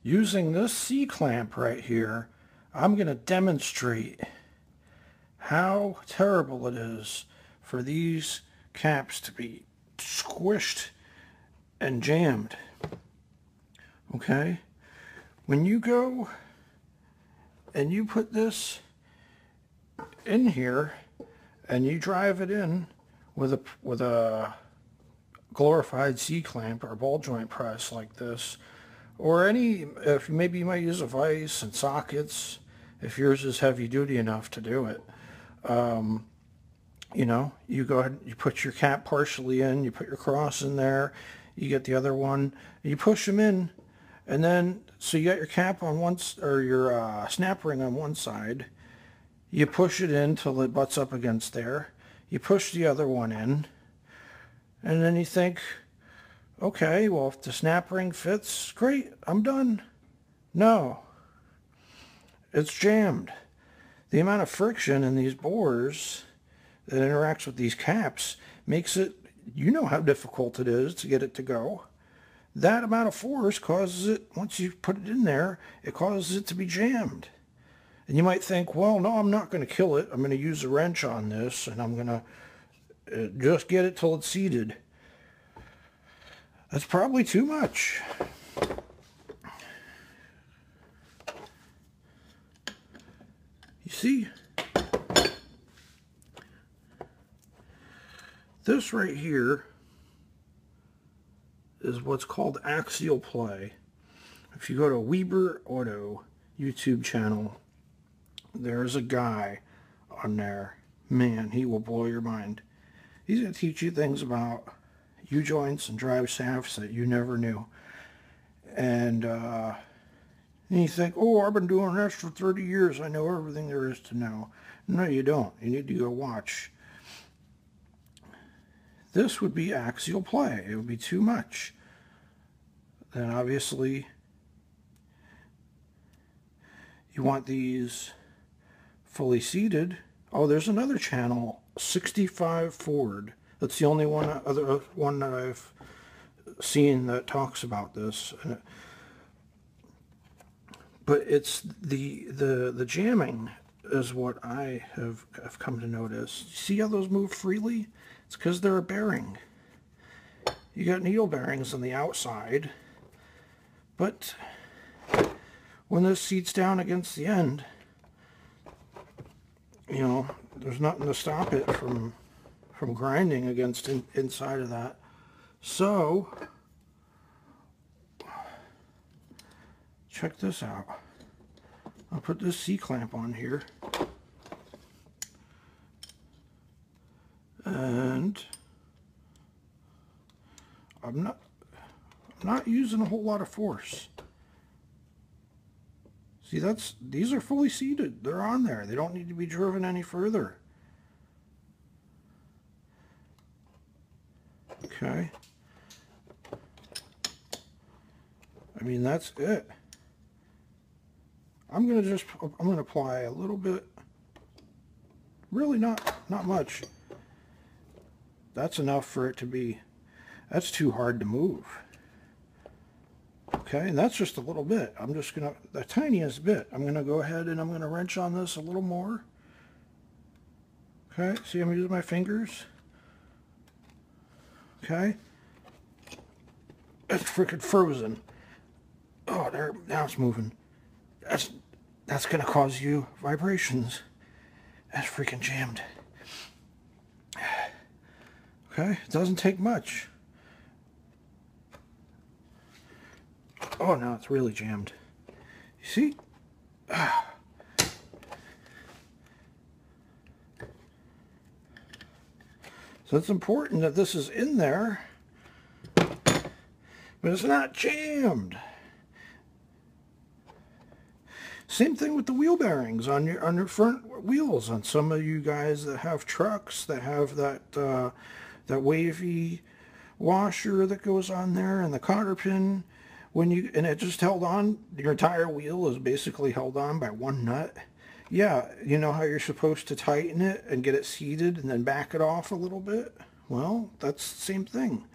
Using this C-clamp right here, I'm going to demonstrate how terrible it is for these caps to be squished and jammed. Okay? When you go and you put this in here and you drive it in with a glorified C-clamp or ball joint press like this, or if maybe you might use a vise and sockets if yours is heavy duty enough to do it. You know, you go ahead, you put your cap partially in, you put your cross in there, you get the other one, you push them in, and then, so you got your cap on one, or your snap ring on one side, you push it in till it butts up against there, you push the other one in, and then you think, okay, well, if the snap ring fits, great, I'm done. No, it's jammed. The amount of friction in these bores that interacts with these caps makes it, you know how difficult it is to get it to go. That amount of force causes it, once you put it in there, it causes it to be jammed. And you might think, well, no, I'm not going to kill it. I'm going to use a wrench on this, and I'm going to just get it till it's seated. That's probably too much. You see, this right here is what's called axial play. If you go to Weber Auto YouTube channel, there's a guy on there. Man, he will blow your mind. He's going to teach you things about U-joints and drive shafts that you never knew. And you think, oh, I've been doing this for 30 years. I know everything there is to know. No, you don't. You need to go watch. This would be axial play. It would be too much. Then obviously you want these fully seated. Oh, there's another channel, 65 Ford. That's the only other one that I've seen that talks about this. But it's the jamming is what I have come to notice. See how those move freely? It's because they're a bearing. You got needle bearings on the outside, but when this seats down against the end, you know, there's nothing to stop it from grinding against inside of that. So check this out. I'll put this C-clamp on here, and I'm not using a whole lot of force. See, these are fully seated. They're on there. They don't need to be driven any further. Okay. I mean, that's it. I'm gonna apply a little bit, really not much. That's enough for it to be, that's too hard to move. Okay, and that's just a little bit. I'm just gonna, the tiniest bit. I'm gonna go ahead and I'm gonna wrench on this a little more. Okay, see, I'm using my fingers. Okay. It's freaking frozen. Oh, there, now it's moving. That's gonna cause you vibrations. That's freaking jammed. Okay, it doesn't take much. Oh, now it's really jammed. You see? So it's important that this is in there, but it's not jammed. Same thing with the wheel bearings on your front wheels. On some of you guys that have trucks that have that wavy washer that goes on there, and the cotter pin, and it just held on. Your entire wheel is basically held on by one nut. Yeah, you know how you're supposed to tighten it and get it seated and then back it off a little bit? Well, that's the same thing.